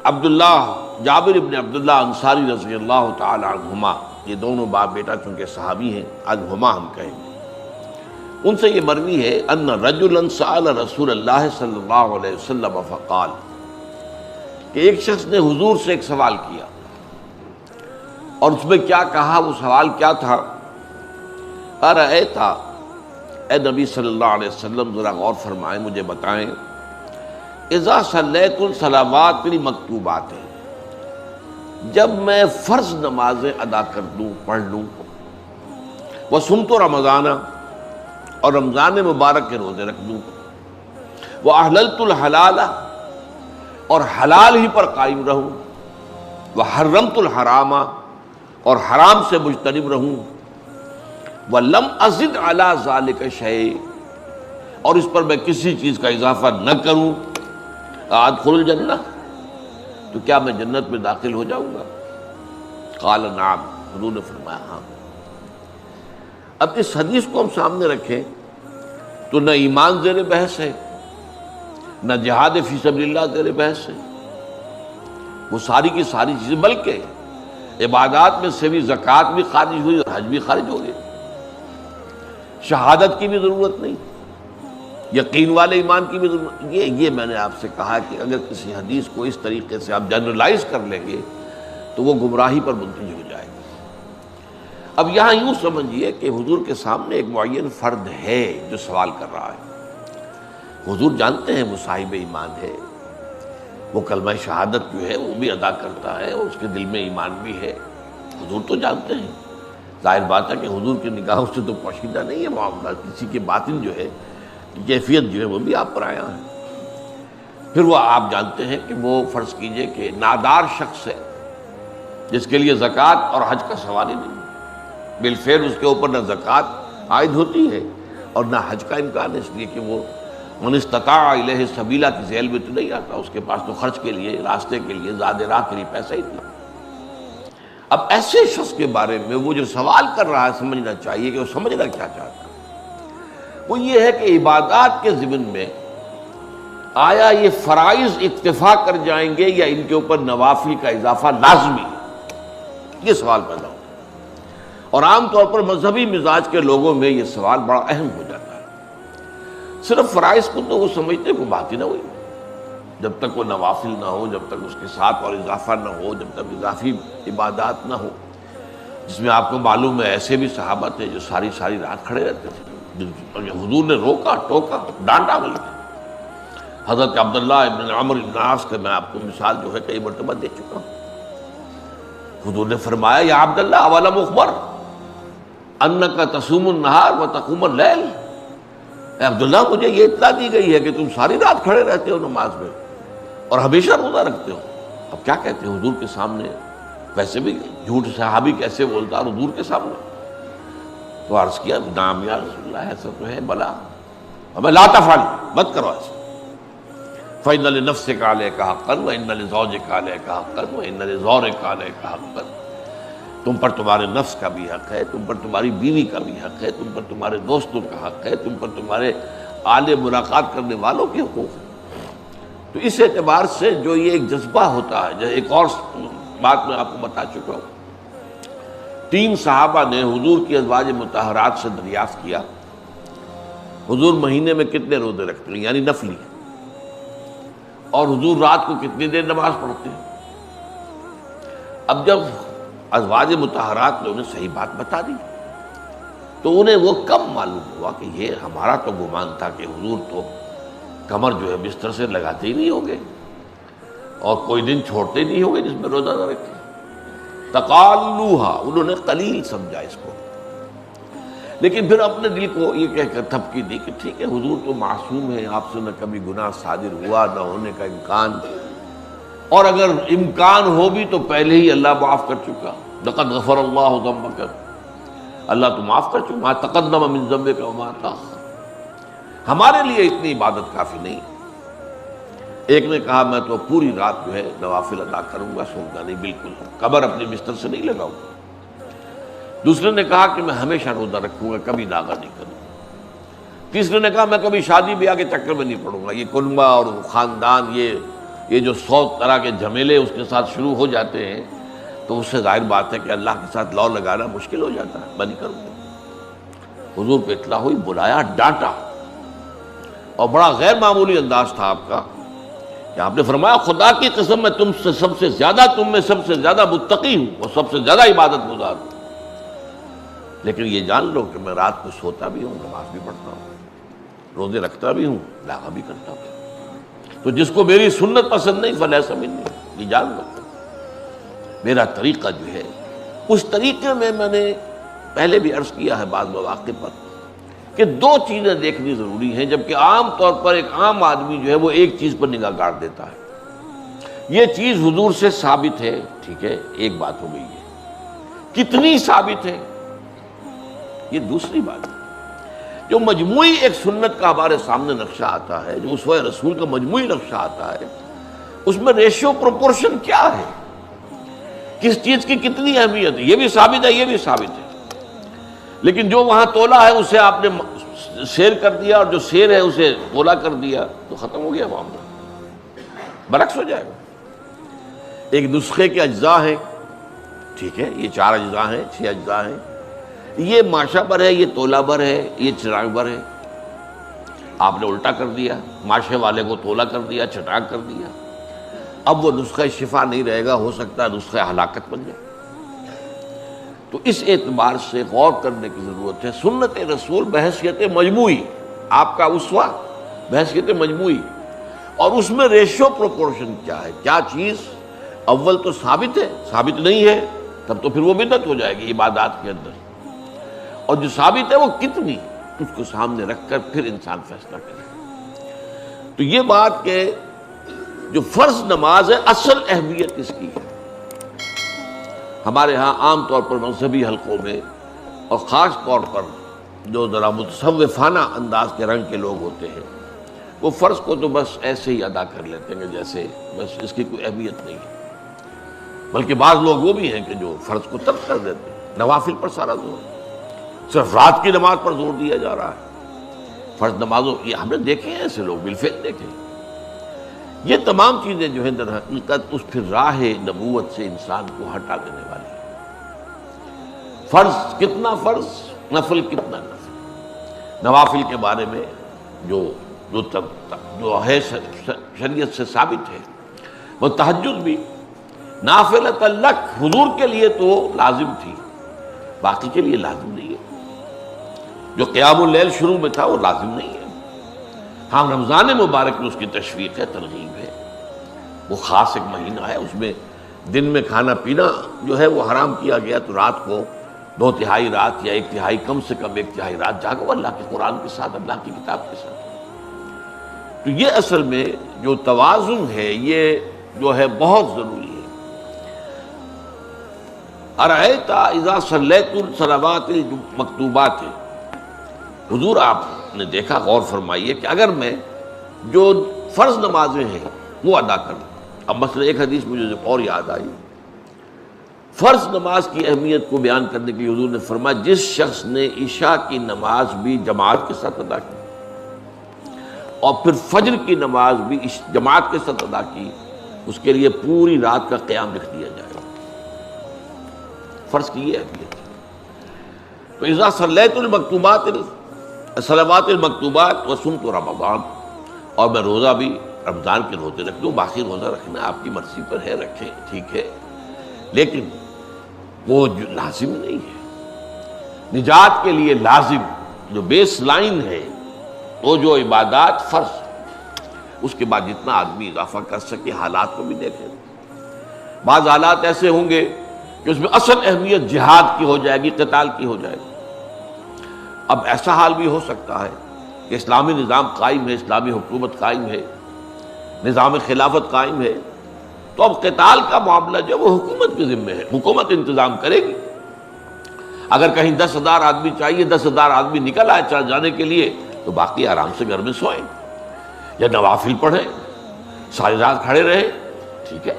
عبداللہ جابر ابن عبداللہ انصاری رضی اللہ تعالی عنہما، یہ دونوں باپ بیٹا چونکہ صحابی ہیں، عنہما ہم کہیں گے، ان سے یہ مروی ہے ان رجلا سأل رسول اللہ صلی اللہ علیہ وسلم فقال، کہ ایک شخص نے حضور سے ایک سوال کیا، اور اس میں کیا کہا، وہ سوال کیا تھا، ارأیت، اے نبی صلی اللہ علیہ وسلم ذرا غور فرمائیں، مجھے بتائیں، اذا صلیت الصلوات میری مکتوبات ہیں، جب میں فرض نمازیں ادا کر دوں، پڑھ لوں، وصمت رمضان، اور رمضان مبارک کے روزے رکھ دوں، واحللت الحلال، اور حلال ہی پر قائم رہوں، وحرمت الحرام، اور حرام سے مجتنب رہوں، وَلَمْ أَزِدْ عَلَىٰ ذَلِكَ شَيْءٍ، اور اس پر میں کسی چیز کا اضافہ نہ کروں، أَدْخُلُ الْجَنَّةَ، تو کیا میں جنت میں داخل ہو جاؤں گا؟ قال نعم، حضور نے فرمایا ہاں۔ اب اس حدیث کو ہم سامنے رکھیں تو نہ ایمان زیر بحث ہے، نہ جہاد فی سبیل اللہ زیر بحث ہے، وہ ساری کی ساری چیزیں، بلکہ عبادات میں سے بھی زکوٰۃ بھی خارج ہوئی اور حج بھی خارج ہو گئے، شہادت کی بھی ضرورت نہیں، یقین والے ایمان کی بھی ضرورت۔ یہ میں نے آپ سے کہا کہ اگر کسی حدیث کو اس طریقے سے آپ جنرلائز کر لیں گے تو وہ گمراہی پر منتج ہو جائے گی۔ اب یہاں یوں سمجھیے کہ حضور کے سامنے ایک معین فرد ہے جو سوال کر رہا ہے، حضور جانتے ہیں وہ صاحب ایمان ہے، وہ کلمہ شہادت جو ہے وہ بھی ادا کرتا ہے اور اس کے دل میں ایمان بھی ہے، حضور تو جانتے ہیں۔ ظاہر بات ہے کہ حضور کی نگاہوں سے تو پوشیدہ نہیں ہے معاملہ، کسی کے باطن جو ہے، کیفیت جو ہے وہ بھی آپ پر آیا ہے۔ پھر وہ آپ جانتے ہیں کہ وہ فرض کیجئے کہ نادار شخص ہے جس کے لیے زکوٰۃ اور حج کا سوال ہی نہیں، بالفعل اس کے اوپر نہ زکوٰۃ عائد ہوتی ہے اور نہ حج کا امکان ہے، اس لیے کہ وہ من استطاع الیہ سبیلا کی ذیل میں تو نہیں آتا، اس کے پاس تو خرچ کے لیے، راستے کے لیے، زاد راہ کے لیے پیسہ ہی نہیں۔ اب ایسے شخص کے بارے میں وہ جو سوال کر رہا ہے سمجھنا چاہیے کہ وہ سمجھنا کیا چاہتا ہے۔ وہ یہ ہے کہ عبادات کے ضمن میں آیا یہ فرائض اکتفا کر جائیں گے یا ان کے اوپر نوافل کا اضافہ لازمی ہے، یہ سوال پیدا ہوتا ہے، اور عام طور پر مذہبی مزاج کے لوگوں میں یہ سوال بڑا اہم ہو جاتا ہے۔ صرف فرائض کو تو وہ سمجھتے وہ بات ہی نہ ہوئی، جب تک وہ نوافل نہ ہو، جب تک اس کے ساتھ اور اضافہ نہ ہو، جب تک اضافی عبادات نہ ہو، جس میں آپ کو معلوم ہے ایسے بھی صحابہ تھے جو ساری ساری رات کھڑے رہتے تھے، حضور نے روکا، ٹوکا، ڈانٹا بلکہ۔ حضرت عبداللہ ابن عمر بن عاص کا میں آپ کو مثال جو ہے کئی مرتبہ دے چکا ہوں۔ حضور نے فرمایا یا عبداللہ اولم اخبر انک تصوم النہار وتقوم اللیل، اے عبداللہ مجھے یہ اطلاع دی گئی ہے کہ تم ساری رات کھڑے رہتے ہو نماز میں اور ہمیشہ روزہ رکھتے ہو۔ اب کیا کہتے ہیں حضور کے سامنے، ویسے بھی جھوٹ صحابی کیسے بولتا اور حضور کے سامنے؟ تو عرض کیا نام یا رسول اللہ، ایسا تو ہے، بلا ہمیں لا تفعل، مت کرو ایسا۔ فإن لنفسك عليك حقا وإن لزوجك عليك حقا وإن لزورك عليك حقا، تم پر تمہارے نفس کا بھی حق ہے، تم پر تمہاری بیوی کا بھی حق ہے، تم پر تمہارے دوستوں کا حق ہے، تم پر تمہارے آل ملاقات کرنے والوں کے حقوق ہیں۔ تو اس اعتبار سے جو یہ ایک جذبہ ہوتا ہے، جو ایک اور بات میں آپ کو بتا چکا ہوں، 3 صحابہ نے حضور کی ازواج مطہرات سے دریافت کیا حضور مہینے میں کتنے روزے رکھتے ہیں، یعنی نفلی، اور حضور رات کو کتنی دیر نماز پڑھتے ہیں۔ اب جب ازواج مطہرات نے انہیں صحیح بات بتا دی تو انہیں وہ کم معلوم ہوا کہ یہ ہمارا تو گمان تھا کہ حضور تو کمر جو ہے بستر سے لگاتے ہی نہیں ہوں گے اور کوئی دن چھوڑتے نہیں ہوں گے جس میں روزہ نہ رکھے۔ تقالوہا، انہوں نے قلیل سمجھا اس کو، لیکن پھر اپنے دل کو یہ کہہ کر تھپکی دی کہ ٹھیک ہے حضور تو معصوم ہے، آپ سے نہ کبھی گناہ صادر ہوا نہ ہونے کا امکان، اور اگر امکان ہو بھی تو پہلے ہی اللہ معاف کر چکا، لقد غفر اللہ ذنبک، اللہ تو معاف کر چکا، ما تقدم من ذنبک وما تاخر، ہمارے لیے اتنی عبادت کافی نہیں۔ ایک نے کہا میں تو پوری رات جو ہے نوافل ادا کروں گا، سوگا نہیں، بالکل قبر اپنے بستر سے نہیں لگاؤں گا۔ دوسرے نے کہا کہ میں ہمیشہ روزہ رکھوں گا، کبھی ناغہ نہیں کروں گا۔ تیسرے نے کہا میں کبھی شادی بیاہ کے چکر میں نہیں پڑوں گا، یہ کنبہ اور خاندان، یہ جو 100 طرح کے جھمیلے اس کے ساتھ شروع ہو جاتے ہیں تو اس سے ظاہر بات ہے کہ اللہ کے ساتھ لو لگانا مشکل ہو جاتا ہے. میں نہیں کروں گا. حضور پہ اطلاع ہوئی، بلایا، ڈانٹا، اور بڑا غیر معمولی انداز تھا آپ کا کہ آپ نے فرمایا خدا کی قسم میں تم میں سب سے زیادہ متقی ہوں اور سب سے زیادہ عبادت گزار ہوں، لیکن یہ جان لو کہ میں رات کو سوتا بھی ہوں، نماز بھی پڑھتا ہوں، روزے رکھتا بھی ہوں، لاغا بھی کرتا ہوں. تو جس کو میری سنت پسند نہیں فلیسا منی، یہ جان لو میرا طریقہ جو ہے اس طریقے میں نے پہلے بھی عرض کیا ہے بعض مواقع پر کہ 2 چیزیں دیکھنی ضروری ہیں، جبکہ عام طور پر ایک عام آدمی جو ہے وہ ایک چیز پر نگاہ گاڑ دیتا ہے. یہ چیز حضور سے ثابت ہے، ٹھیک ہے، ایک بات ہو گئی ہے. کتنی ثابت ہے یہ دوسری بات ہے. جو مجموعی ایک سنت کا ہمارے سامنے نقشہ آتا ہے، جو اسوہ رسول کا مجموعی نقشہ آتا ہے، اس میں ریشیو پروپورشن کیا ہے، کس چیز کی کتنی اہمیت ہے، یہ بھی ثابت ہے، یہ بھی ثابت ہے. لیکن جو وہاں تولا ہے اسے آپ نے سیر کر دیا، اور جو سیر ہے اسے تولا کر دیا، تو ختم ہو گیا معاملہ، برعکس ہو جائے گا. ایک نسخے کے اجزاء ہیں، ٹھیک ہے، یہ 4 اجزاء ہیں، 6 اجزاء ہیں، یہ ماشا بر ہے، یہ تولا بر ہے، یہ چراغ بر ہے. آپ نے الٹا کر دیا، ماشے والے کو تولا کر دیا، چٹاک کر دیا. اب وہ نسخہ شفا نہیں رہے گا، ہو سکتا ہے نسخہ ہلاکت بن جائے. تو اس اعتبار سے غور کرنے کی ضرورت ہے. سنت رسول بحیثیت مجموعی، آپ کا اسوہ بحیثیت مجموعی، اور اس میں ریشو پروپورشن کیا ہے، کیا چیز اول تو ثابت ہے، ثابت نہیں ہے تب تو پھر وہ بدعت ہو جائے گی عبادات کے اندر، اور جو ثابت ہے وہ کتنی، اس کو سامنے رکھ کر پھر انسان فیصلہ کرے. تو یہ بات کہ جو فرض نماز ہے اصل اہمیت اس کی ہے. ہمارے ہاں عام طور پر مذہبی حلقوں میں، اور خاص طور پر جو ذرا متصوفانہ انداز کے رنگ کے لوگ ہوتے ہیں، وہ فرض کو تو بس ایسے ہی ادا کر لیتے ہیں جیسے بس اس کی کوئی اہمیت نہیں ہے. بلکہ بعض لوگ وہ بھی ہیں کہ جو فرض کو ترک کر دیتے ہیں، نوافل پر سارا زور ہے، صرف رات کی نماز پر زور دیا جا رہا ہے. فرض نمازوں یہ ہم نے دیکھے ہیں، ایسے لوگ بالفعل دیکھے. یہ تمام چیزیں جو ہیں در حقیقت اس پھر راہ نبوت سے انسان کو ہٹا دینے والی ہیں. فرض کتنا فرض، نفل کتنا نفل. نوافل کے بارے میں جو ہے شریعت سے ثابت ہے، وہ تہجد بھی نافلۃ لک، حضور کے لیے تو لازم تھی، باقی کے لیے لازم نہیں ہے. جو قیام اللیل شروع میں تھا وہ لازم نہیں ہے. ہاں رمضان مبارک میں اس کی تشویق ہے، ترغیب ہے، وہ خاص ایک مہینہ ہے، اس میں دن میں کھانا پینا جو ہے وہ حرام کیا گیا، تو رات کو 2/3 رات یا 1/3، کم سے کم 1/3 رات جاگو اللہ کے قرآن کے ساتھ، اللہ کی کتاب کے ساتھ. تو یہ اصل میں جو توازن ہے یہ جو ہے بہت ضروری ہے. ارأیت اذا صلیت الصلوات المکتوبات، حضور آپ نے دیکھا، غور فرمائیے کہ اگر میں جو فرض نمازیں ہیں وہ ادا کروں. اب مثلا ایک حدیث مجھے اور یاد آئی، فرض نماز کی اہمیت کو بیان کرنے کے لیے حضور نے فرمایا جس شخص نے عشاء کی نماز بھی جماعت کے ساتھ ادا کی اور پھر فجر کی نماز بھی جماعت کے ساتھ ادا کی، اس کے لیے پوری رات کا قیام لکھ دیا جائے گا. فرض کی یہ اہمیت ہے. تو اذا صلیت المکتوبات، صلوات المکتوبات وصمت رمضان، اور میں روزہ بھی رمضان کے روزے رکھ دوں، باقی روزہ رکھنا آپ کی مرضی پر ہے، رکھیں، ٹھیک ہے، لیکن وہ لازم نہیں ہے. نجات کے لیے لازم جو بیس لائن ہے وہ جو عبادات فرض، اس کے بعد جتنا آدمی اضافہ کر سکے. حالات کو بھی دیکھیں، بعض حالات ایسے ہوں گے کہ اس میں اصل اہمیت جہاد کی ہو جائے گی، قتال کی ہو جائے گی. اب ایسا حال بھی ہو سکتا ہے کہ اسلامی نظام قائم ہے، اسلامی حکومت قائم ہے، نظام خلافت قائم ہے، تو اب قتال کا معاملہ جو وہ حکومت کے ذمہ ہے، حکومت انتظام کرے گی. اگر کہیں 10,000 آدمی چاہیے، 10,000 آدمی نکل آئے چل جانے کے لیے، تو باقی آرام سے گھر میں سوئیں یا نوافل پڑھیں، ساری رات کھڑے رہیں، ٹھیک ہے.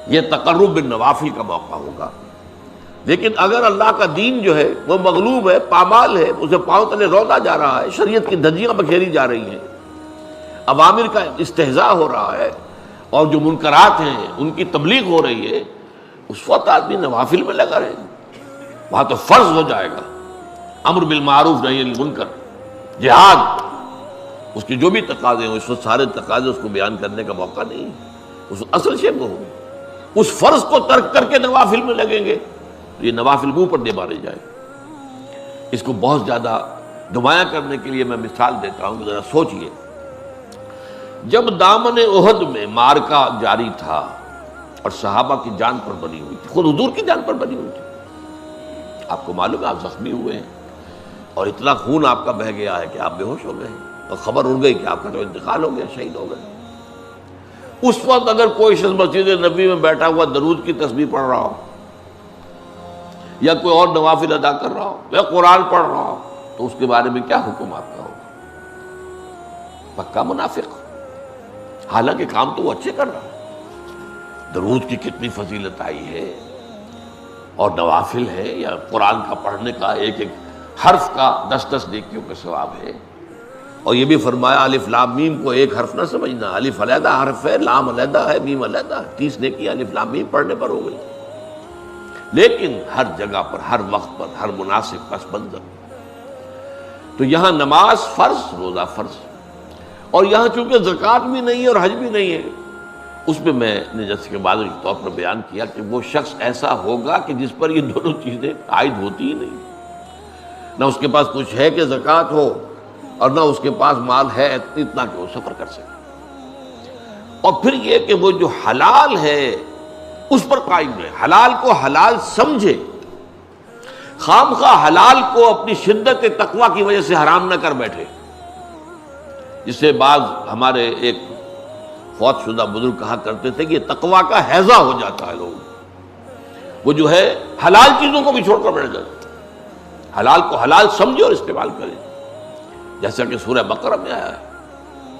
یہ تقرب بالنوافل کا موقع ہوگا. لیکن اگر اللہ کا دین جو ہے وہ مغلوب ہے، پامال ہے، اسے پاؤں تلے رودا جا رہا ہے، شریعت کی دھجیاں بکھیری جا رہی ہیں، اوامر کا استہزاء ہو رہا ہے، اور جو منکرات ہیں ان کی تبلیغ ہو رہی ہے، اس وقت آدمی نوافل میں لگا رہے، وہاں تو فرض ہو جائے گا امر بالمعروف نہی عن المنکر، جہاد، اس کے جو بھی تقاضے ہوں اس وقت سارے تقاضے اس کو بیان کرنے کا موقع نہیں ہے، اس اصل شے کو ہوگی، اس فرض کو ترک کر کے نوافل میں لگیں گے تو یہ نوافل منہ پر دے مارے جائے۔ اس کو بہت زیادہ نمایاں کرنے کے لیے میں مثال دیتا ہوں، ذرا سوچئے، جب دامن احد میں معرکہ جاری تھا اور صحابہ کی جان پر بنی ہوئی تھی، خود حضور کی جان پر بنی ہوئی تھی، آپ کو معلوم ہے آپ زخمی ہوئے ہیں اور اتنا خون آپ کا بہہ گیا ہے کہ آپ بے ہوش ہو گئے اور خبر اڑ گئی کہ آپ کا تو انتقال ہو گیا، شہید ہو گئے۔ اس وقت اگر کوئی شخص مسجد نبی میں بیٹھا ہوا درود کی تسبیح پڑھ رہا ہو یا کوئی اور نوافل ادا کر رہا ہو یا قرآن پڑھ رہا ہو تو اس کے بارے میں کیا حکم آپ کا ہوگا؟ پکا منافق، حالانکہ کام تو وہ اچھے کر رہا ہے، درود کی کتنی فضیلت آئی ہے اور نوافل ہے، یا قرآن کا پڑھنے کا ایک ایک حرف کا 10 نیکیوں کا ثواب ہے۔ اور یہ بھی فرمایا الف لام میم کو ایک حرف نہ سمجھنا، الف علیحدہ حرف ہے، لام علیحدہ ہے، میم علیحدہ ہے، 30 نیکی الف لام میم پڑھنے پر ہو گئی۔ لیکن ہر جگہ پر، ہر وقت پر، ہر مناسب پس منظر۔ تو یہاں نماز فرض، روزہ فرض، اور یہاں چونکہ زکوٰۃ بھی نہیں ہے اور حج بھی نہیں ہے، اس میں میں نے جیسے کہ بعض کے طور پر بیان کیا کہ وہ شخص ایسا ہوگا کہ جس پر یہ دونوں چیزیں عائد ہوتی ہی نہیں، نہ اس کے پاس کچھ ہے کہ زکوٰۃ ہو اور نہ اس کے پاس مال ہے اتنا کہ وہ سفر کر سکے۔ اور پھر یہ کہ وہ جو حلال ہے اس پر قائم رہے، حلال کو حلال سمجھے، خام خواہ حلال کو اپنی شدت تقویٰ کی وجہ سے حرام نہ کر بیٹھے، جس سے بعض ہمارے ایک فوت شدہ بزرگ کہا کرتے تھے کہ یہ تقویٰ کا ہیضہ ہو جاتا ہے لوگ، وہ جو ہے حلال چیزوں کو بھی چھوڑ کر بیٹھ جاتے، حلال کو حلال سمجھے اور استعمال کرے، جیسا کہ سورہ بقرہ میں آیا ہے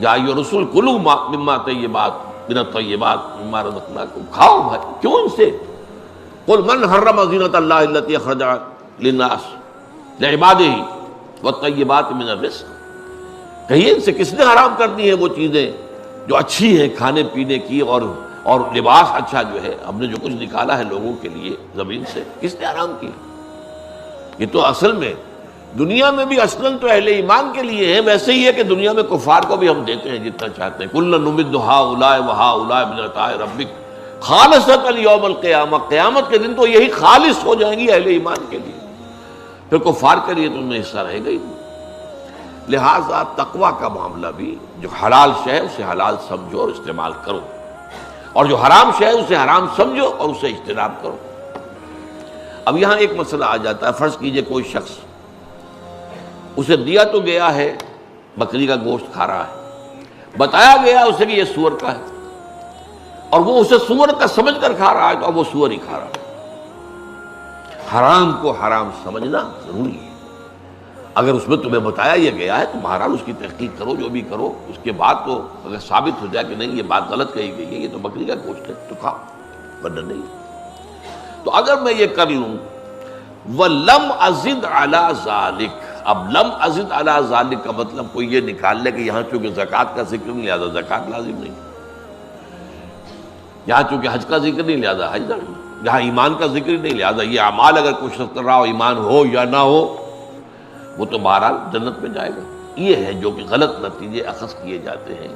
یا ایھا الرسول کلوا مما طیبات من الطیبات مما رزقناکم، کھاؤ بھائی، کیوں ان سے، قل من حرم زینۃ اللہ التی اخرج للناس لعبادہ والطیبات من الرزق، کہیے ان سے کس نے حرام کر دی ہیں وہ چیزیں جو اچھی ہیں کھانے پینے کی اور لباس اچھا جو ہے، ہم نے جو کچھ نکالا ہے لوگوں کے لیے زمین سے، کس نے حرام کیا؟ یہ تو اصل میں دنیا میں بھی اصلاً تو اہل ایمان کے لیے ہے، ویسے ہی ہے کہ دنیا میں کفار کو بھی ہم دیتے ہیں جتنا چاہتے ہیں، کُلًّا نُمِدُّ ہؤلاء وہؤلاء من عطاء ربک خالصۃ یوم القیامہ، قیامت کے دن تو یہی خالص ہو جائیں گی اہل ایمان کے لیے، پھر کفار کے لیے تو ان میں حصہ رہے گا ہی نہیں۔ لہٰذا تقویٰ کا معاملہ بھی، جو حلال شے ہے اسے حلال سمجھو اور استعمال کرو، اور جو حرام شے ہے اسے حرام سمجھو اور اسے اجتناب کرو۔ اب یہاں ایک مسئلہ آ جاتا ہے، فرض کیجئے کوئی شخص، اسے دیا تو گیا ہے بکری کا گوشت کھا رہا ہے، بتایا گیا اسے کہ یہ سور کا ہے، اور وہ اسے سور کا سمجھ کر کھا رہا ہے تو اب وہ سور ہی کھا رہا ہے۔ حرام کو حرام سمجھنا ضروری ہے، اگر اس میں تمہیں بتایا یہ گیا ہے تو بہرحال اس کی تحقیق کرو، جو بھی کرو، اس کے بعد تو اگر ثابت ہو جائے کہ نہیں یہ بات غلط کہی گئی ہے، یہ تو بکری کا گوشت ہے تو کھاؤ، ورنہ نہیں۔ تو اگر میں یہ کر لوں وَلَمْ أَزِدْ عَلَىٰ ذَلِكَ، اب لم ازد علی ذالک کا مطلب کوئی یہ نکال لے کہ یہاں چونکہ زکوٰۃ کا ذکر نہیں، لہٰذا زکوٰۃ لازم نہیں، یہاں چونکہ حج کا ذکر نہیں، لہٰذا حج نہیں، یہاں ایمان کا ذکر نہیں، لہٰذا یہ اعمال اگر کوئی شخص کر رہا ہو ایمان ہو یا نہ ہو وہ تو بہرحال جنت میں جائے گا۔ یہ ہے جو کہ غلط نتیجے اخذ کیے جاتے ہیں۔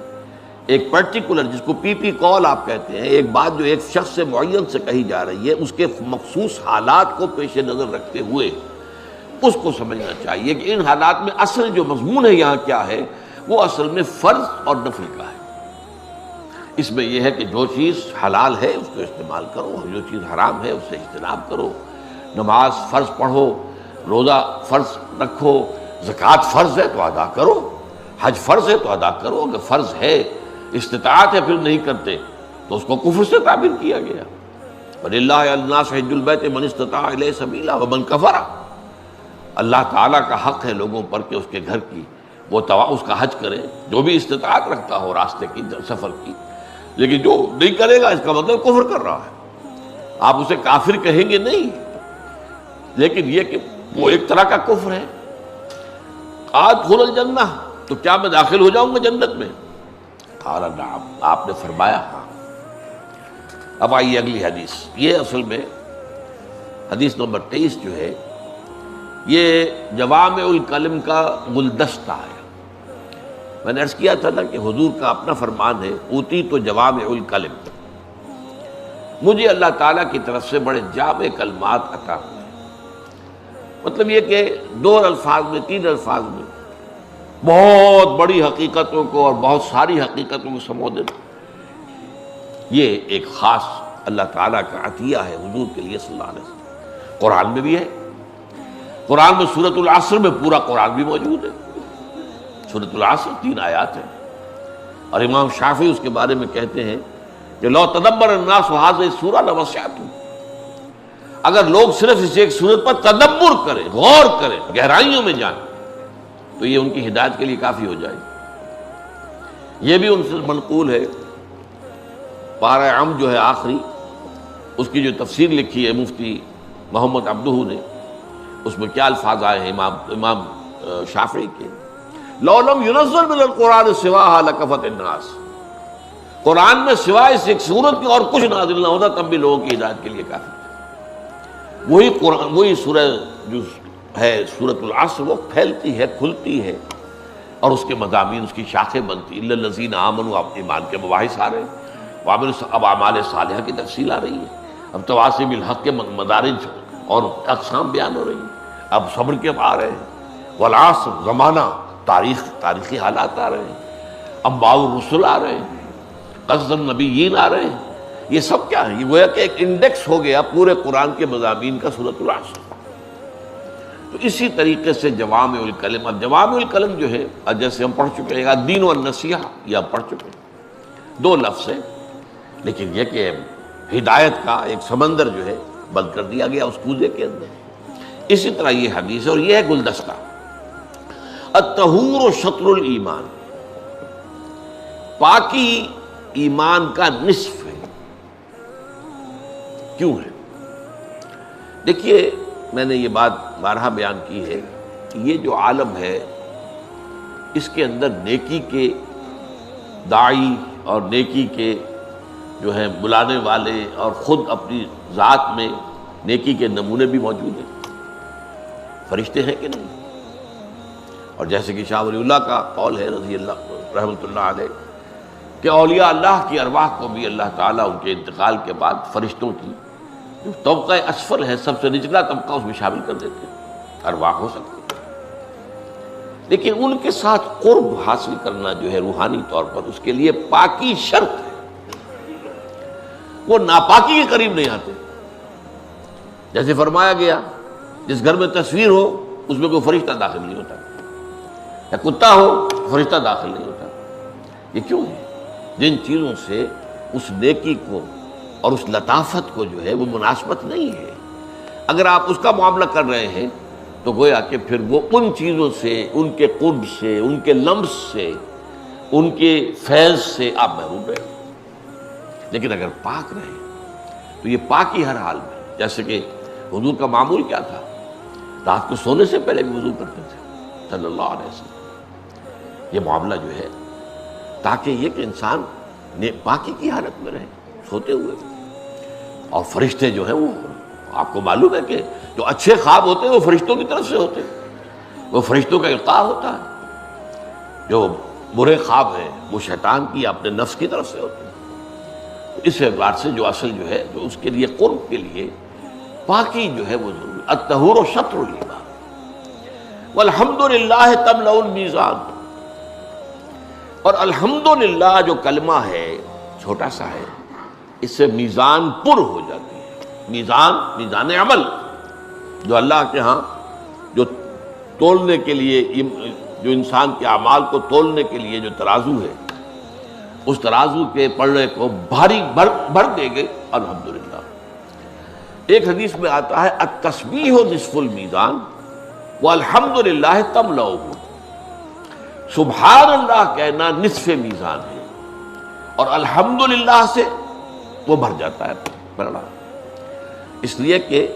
ایک پرٹیکولر، جس کو پی کال آپ کہتے ہیں، ایک بات جو ایک شخص سے معین سے کہی جا رہی ہے، اس کے مخصوص حالات کو پیش نظر رکھتے ہوئے اس کو سمجھنا چاہیے کہ ان حالات میں اصل جو مضمون ہے یہاں کیا ہے، وہ اصل میں فرض اور نفل کا ہے۔ اس میں یہ ہے کہ جو چیز حلال ہے اس کو استعمال کرو، اور جو چیز حرام ہے اس سے اجتناب کرو۔ نماز فرض پڑھو، روزہ فرض رکھو، زکوٰۃ فرض ہے تو ادا کرو، حج فرض ہے تو ادا کرو، اگر فرض ہے استطاعت ہے پھر نہیں کرتے تو اس کو کفر سے تعبیر کیا گیا۔ وَلِلَّهِ عَلَى النَّاسِ حِجُّ الْبَيْتِ مَنِ اسْتَطَاعَ إِلَيْهِ سَبِيلًا وَمَنْ كَفَرَ، اللہ تعالیٰ کا حق ہے لوگوں پر کہ اس کے گھر کی وہ اس کا حج کرے جو بھی استطاعت رکھتا ہو راستے کی، سفر کی، لیکن جو نہیں کرے گا اس کا مطلب کفر کر رہا ہے۔ آپ اسے کافر کہیں گے نہیں، لیکن یہ کہ وہ ایک طرح کا کفر ہے۔ ادخل الجنہ، تو کیا میں داخل ہو جاؤں گا جنت میں؟ قال نعم، آپ نے فرمایا ہاں۔ اب آئیے اگلی حدیث. یہ اصل میں حدیث نمبر 23 جو ہے یہ جوامع الکلم کا گلدستہ ہے. میں نے عرض کیا تھا نا کہ حضور کا اپنا فرمان ہے اوتی تو جوامع الکلم، مجھے اللہ تعالیٰ کی طرف سے بڑے جامع کلمات عطا ہوئے. مطلب یہ کہ 2 الفاظ میں 3 الفاظ میں بہت بڑی حقیقتوں کو اور بہت ساری حقیقتوں کو سمو دینا، یہ ایک خاص اللہ تعالیٰ کا عطیہ ہے حضور کے لیے صلی اللہ علیہ وسلم. قرآن میں بھی ہے. قرآن میں سورۃ العصر میں پورا قرآن بھی موجود ہے. سورۃ العصر 3 آیات ہیں، اور امام شافعی اس کے بارے میں کہتے ہیں کہ لو تدبر الناس هذه السورۃ لوسعتهم، اگر لوگ صرف اس ایک سورت پر تدبر کریں، غور کریں، گہرائیوں میں جائیں تو یہ ان کی ہدایت کے لیے کافی ہو جائے. یہ بھی ان سے منقول ہے. پارہ عم جو ہے آخری، اس کی جو تفسیر لکھی ہے مفتی محمد عبدہ نے، اس میں کیا الفاظ آئے ہیں امام شافعی کے، لو لم ينزل من القرآن سواها لکفت الناس، قرآن میں سوائے اس ایک سورت کے اور کچھ نازل نہ ہوتا تب بھی لوگوں کی ہدایت کے لیے کافی تھا. وہی قرآن، وہی سورہ جو ہے سورۃ العصر، وہ پھیلتی ہے، کھلتی ہے، اور اس کے مضامین، اس کی شاخیں بنتی. الا الذین آمنوا، اب ایمان کے مباحث آ رہے ہیں، اب اعمال صالحہ کی تفصیل آ رہی ہے، اب تواصی بالحق کے مدارج اور اقسام بیان ہو رہی ہیں، اب صبر کے آ رہے ہیں، والعصر زمانہ، تاریخی حالات آ رہے ہیں، انباء الرسل آ رہے ہیں، قصص النبیین آ رہے ہیں. یہ سب کیا ہے؟ یہ گویا کہ ایک انڈیکس ہو گیا پورے قرآن کے مضامین کا سورۃ العصر. تو اسی طریقے سے جوامع الکلم، اب جوامع الکلم جو ہے جیسے ہم پڑھ چکے ہیں الدین والنصیحہ، یہ ہم پڑھ چکے ہیں، 2 لفظ ہیں، لیکن یہ کہ ہدایت کا ایک سمندر جو ہے بند کر دیا گیا اس کوزے کے اندر. اسی طرح یہ حدیث ہے، اور یہ ہے گلدستہ. الطہور شطر الایمان، پاکی ایمان کا نصف ہے. کیوں ہے؟ دیکھیے، میں نے یہ بات بارہا بیان کی ہے کہ یہ جو عالم ہے اس کے اندر نیکی کے داعی اور نیکی کے جو ہیں بلانے والے اور خود اپنی ذات میں نیکی کے نمونے بھی موجود ہیں. فرشتے ہیں کہ نہیں؟ اور جیسے کہ شاہ ولی اللہ کا قول ہے رضی اللہ رحمۃ اللہ علیہ کہ اولیاء اللہ کی ارواح کو بھی اللہ تعالیٰ ان کے انتقال کے بعد فرشتوں کی جو طبقہ اسفل ہے، سب سے نچلا طبقہ، اس میں شامل کر دیتے ہیں. ارواح ہو سکتی ہے، لیکن ان کے ساتھ قرب حاصل کرنا جو ہے روحانی طور پر، اس کے لیے پاکی شرط ہے. وہ ناپاکی کے قریب نہیں آتے. جیسے فرمایا گیا جس گھر میں تصویر ہو اس میں کوئی فرشتہ داخل نہیں ہوتا، یا کتا ہو فرشتہ داخل نہیں ہوتا. یہ کیوں ہے؟ جن چیزوں سے اس نیکی کو اور اس لطافت کو جو ہے وہ مناسبت نہیں ہے. اگر آپ اس کا معاملہ کر رہے ہیں تو گویا کہ پھر وہ ان چیزوں سے، ان کے قرب سے، ان کے لمس سے، ان کے فیض سے آپ محروم رہے. لیکن اگر پاک رہے تو یہ پاکی ہر حال میں، جیسے کہ حضور کا معمول کیا تھا، رات کو سونے سے پہلے بھی وضو کرتے تھے صلی اللہ علیہ وسلم. یہ معاملہ جو ہے تاکہ یہ کہ انسان پاکی کی حالت میں رہے سوتے ہوئے. اور فرشتے جو ہیں وہ آپ کو معلوم ہے کہ جو اچھے خواب ہوتے ہیں وہ فرشتوں کی طرف سے ہوتے ہیں، وہ فرشتوں کا القاء ہوتا ہے. جو برے خواب ہیں وہ شیطان کی اپنے نفس کی طرف سے ہوتے ہیں. اس اعتبار سے جو اصل جو ہے جو اس کے لیے قرب کے لیے پاکی جو ہے وہ ضروری. الطہور شطر الایمان والحمدللہ تملأ المیزان. اور الحمدللہ جو کلمہ ہے چھوٹا سا ہے، اس سے میزان پر ہو جاتی ہے. میزان عمل جو اللہ کے ہاں جو تولنے کے لیے، جو انسان کے اعمال کو تولنے کے لیے جو ترازو ہے، اس ترازو کے پلڑے کو بھاری بھر دے گے الحمدللہ. ایک حدیث میں آتا ہے التسبیح نصف المیزان والحمدللہ تملأہ. سبحان اللہ کہنا نصف میزان ہے، اور الحمدللہ سے وہ بھر جاتا ہے پلڑا. اس لیے کہ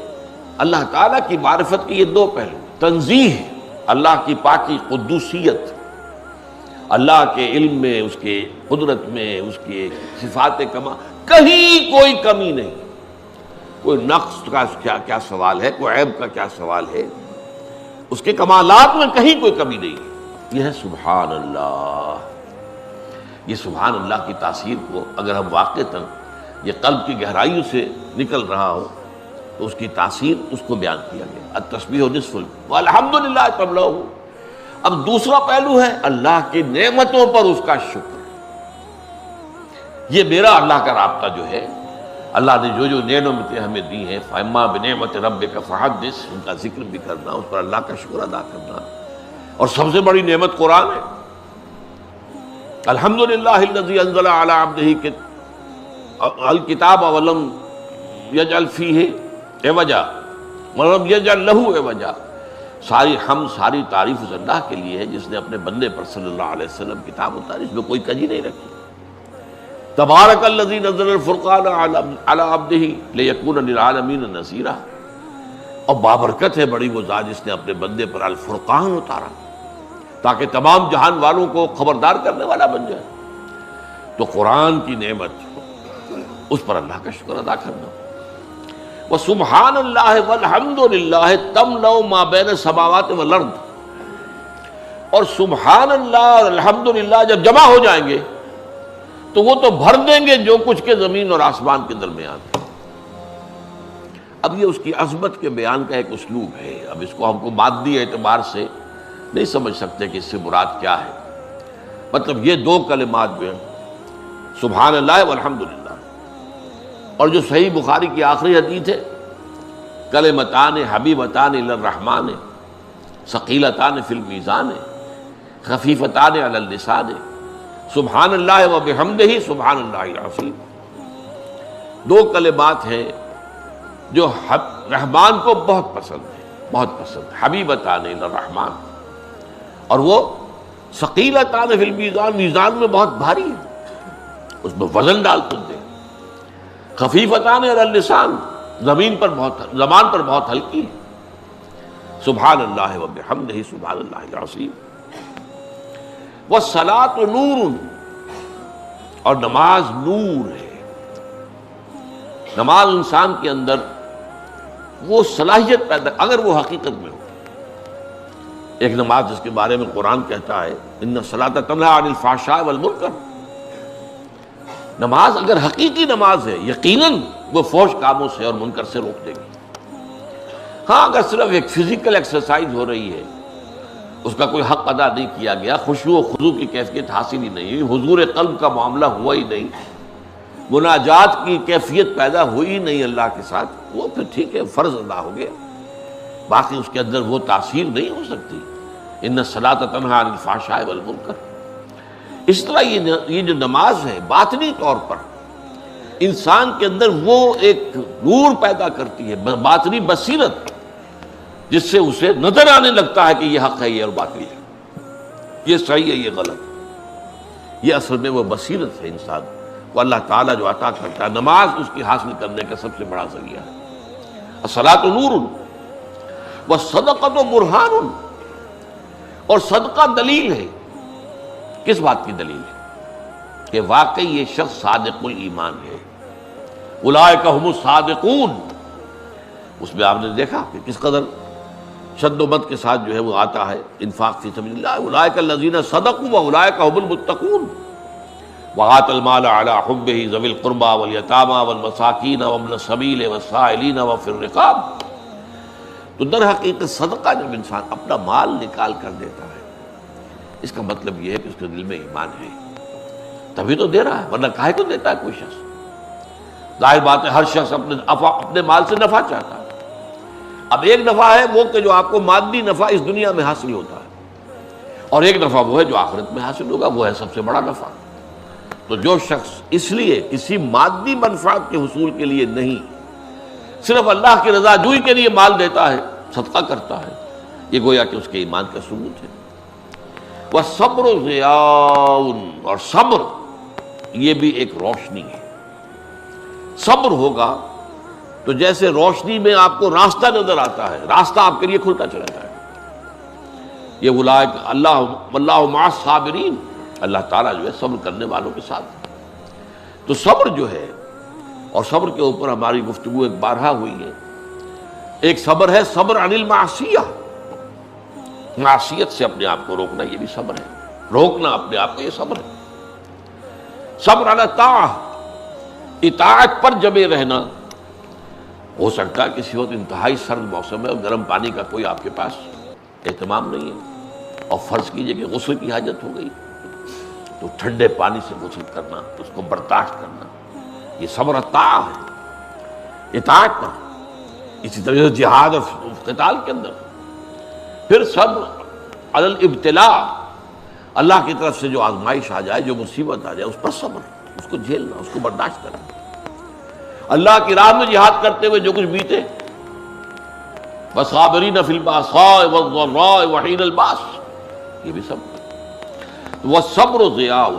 اللہ تعالیٰ کی معرفت کے یہ 2 پہلو، تنزیہ اللہ کی پاکی قدوسیت، اللہ کے علم میں، اس کے قدرت میں، اس کے صفات کمال کہیں کوئی کمی نہیں، کوئی نقص کا کیا سوال ہے، کوئی عیب کا کیا سوال ہے، اس کے کمالات میں کہیں کوئی کمی نہیں ہے۔ یہ ہے سبحان اللہ۔ یہ سبحان اللہ کی تاثیر کو اگر ہم واقعتاً یہ قلب کی گہرائیوں سے نکل رہا ہو تو اس کی تاثیر اس کو بیان کیا گیا، التسبیح نصف والحمدللہ تملأ۔ اب دوسرا پہلو ہے اللہ کی نعمتوں پر اس کا شکر۔ یہ میرا اللہ کا رابطہ جو ہے، اللہ نے جو نعمتیں ہمیں دی ہیں، فَأَمَّا بِنِعْمَةِ رَبِّكَ فَحَدِّثْ، ان کا ذکر بھی کرنا، اس پر اللہ کا شکر ادا کرنا۔ اور سب سے بڑی نعمت قرآن ہے۔ الحمدللہ الذی انزل علی عبدہ الکتاب ولم یجعل فیہ عوجا ولم یجعل لہ عوجا۔ ساری حمد، ساری تعریف اس اللہ کے لیے ہے جس نے اپنے بندے پر صلی اللہ علیہ وسلم کتاب اتاری، اس میں کوئی کجی نہیں رکھی۔ تبارک الذی نزل الفرقان علی عبدہ لیکون للعالمین نذیرا۔ اور بابرکت ہے بڑی وہ ذات جس نے اپنے بندے پر الفرقان اتارا تاکہ تمام جہان والوں کو خبردار کرنے والا بن جائے۔ تو قرآن کی نعمت، اس پر اللہ کا شکر ادا کرنا۔ وَسُبْحَانَ اللَّهِ وَالْحَمْدُ لِلَّهِ تَمْلَأُ مَا بَيْنَ السَّمَاوَاتِ وَالْأَرْضِ۔ اور سبحان اللہ اور الحمدللہ جب جمع ہو جائیں گے تو وہ تو بھر دیں گے جو کچھ کے زمین اور آسمان کے درمیان ہے۔ اب یہ اس کی عظمت کے بیان کا ایک اسلوب ہے۔ اب اس کو ہم کو مادی اعتبار سے نہیں سمجھ سکتے کہ اس سے مراد کیا ہے۔ مطلب یہ دو کلمات جو ہیں، سبحان اللہ والحمدللہ، اور جو صحیح بخاری کی آخری حدیث ہے، کلمتان حبیبتان الی الرحمن ثقیلتان فی المیزان خفیفتان علی اللسان سبحان اللہ و بحمدہ سبحان اللہ العظیم۔ دو کلمات ہیں جو رحمان کو بہت پسند ہے، بہت پسند، حبیبتان الی الرحمن، اور وہ ثقیلتان فی المیزان، میزان میں بہت بھاری ہے، اس میں وزن ڈال کر دے، خفیفتان علی اللسان، زبان پر بہت ہلکی ہے، سبحان اللہ و بحمدہ سبحان اللہ العظیم۔ والصلاۃ نور، اور نماز نور ہے۔ نماز انسان کے اندر وہ صلاحیت پیدا، اگر وہ حقیقت میں ہو، ایک نماز جس کے بارے میں قرآن کہتا ہے ان الصلاۃ تنہی عن الفحشاء والمنکر، نماز اگر حقیقی نماز ہے یقیناً وہ فحش کاموں سے اور منکر سے روک دے گی۔ ہاں اگر صرف ایک فزیکل ایکسرسائز ہو رہی ہے، اس کا کوئی حق ادا نہیں کیا گیا، خشوع و خضوع کی کیفیت حاصل ہی نہیں ہوئی، حضور قلب کا معاملہ ہوا ہی نہیں، مناجات کی کیفیت پیدا ہوئی ہی نہیں اللہ کے ساتھ، وہ پھر ٹھیک ہے، فرض ادا ہو گیا، باقی اس کے اندر وہ تاثیر نہیں ہو سکتی۔ ان الصلاۃ تنہی عن الفحشاء والمنکر۔ اس طرح یہ جو نماز ہے باطنی طور پر انسان کے اندر وہ ایک نور پیدا کرتی ہے، باطنی بصیرت، جس سے اسے نظر آنے لگتا ہے کہ یہ حق ہے، یہ اور باطل ہے، یہ صحیح ہے، یہ غلط ہے۔ یہ اصل میں وہ بصیرت ہے انسان کو اللہ تعالیٰ جو عطا کرتا ہے، نماز اس کی حاصل کرنے کا سب سے بڑا ذریعہ ہے۔ الصلاۃ نور والصدقۃ برہان، اور صدقہ دلیل ہے۔ کس بات کی دلیل ہے؟ کہ واقعی یہ شخص صادق الایمان ہے، اولئک هم الصادقون۔ اس میں آپ نے دیکھا کہ کس قدر شد و مد کے ساتھ جو ہے وہ آتا ہے انفاق فی سبیل اللہ، اولئک الذین صدقوا واولئک هم المتقون۔ وآتى المال على حبه ذوي القربى واليتامى والمساکین وابن السبیل والسائلین وفی الرقاب۔ تو در حقیقت صدقہ جب انسان اپنا مال نکال کر دیتا ہے، اس کا مطلب یہ ہے کہ اس کے دل میں ایمان ہے، تبھی تو دے رہا ہے، ورنہ کاہے کو دیتا ہے کوئی شخص؟ ظاہر بات ہے ہر شخص اپنے مال سے نفع چاہتا ہے۔ اب ایک نفع ہے وہ کہ جو آپ کو مادی نفع اس دنیا میں حاصل ہوتا ہے، اور ایک نفع وہ ہے جو آخرت میں حاصل ہوگا، وہ ہے سب سے بڑا نفع۔ تو جو شخص اس لیے کسی مادی منفعت کے حصول کے لیے نہیں، صرف اللہ کی رضا جوئی کے لیے مال دیتا ہے، صدقہ کرتا ہے، یہ گویا کہ اس کے ایمان کا ثبوت ہے۔ وَالصَّبْرُ ضِيَاءٌ، اور صبر یہ بھی ایک روشنی ہے۔ صبر ہوگا تو جیسے روشنی میں آپ کو راستہ نظر آتا ہے، راستہ آپ کے لیے کھلتا چلا جائے۔ یہ اللہ واللہ مع الصابرین، اللہ تعالیٰ جو ہے صبر کرنے والوں کے ساتھ ہے۔ تو صبر جو ہے، اور صبر کے اوپر ہماری گفتگو ایک بارہا ہوئی ہے، ایک صبر ہے صبر عن المعصیہ، معصیت سے اپنے آپ کو روکنا، یہ بھی صبر ہے، روکنا اپنے آپ کو، یہ صبر ہے۔ صبر علی الطاعہ، اطاعت پر جمے رہنا۔ ہو سکتا ہے کسی وقت انتہائی سرد موسم ہے اور گرم پانی کا کوئی آپ کے پاس اہتمام نہیں ہے، اور فرض کیجئے کہ غسل کی حاجت ہو گئی تو ٹھنڈے پانی سے غسل کرنا، اس کو برداشت کرنا، یہ صبر الطاعہ ہے، اطاعت پر۔ اسی طرح سے جہاد اور قتال کے اندر پھر صبر علی الابتلاء، اللہ کی طرف سے جو آزمائش آ جائے، جو مصیبت آ جائے، اس پر صبر، اس کو جھیلنا، اس کو برداشت کرنا۔ اللہ کی راہ میں جہاد کرتے ہوئے جو کچھ بیتے، وَالصَّابِرِينَ فِي الْبَأْسَاءِ وَالضَّرَّاءِ وَحِينَ الْبَأْسِ، یہ بھی صبر۔ وَالصَّبْرُ ضِيَاءٌ،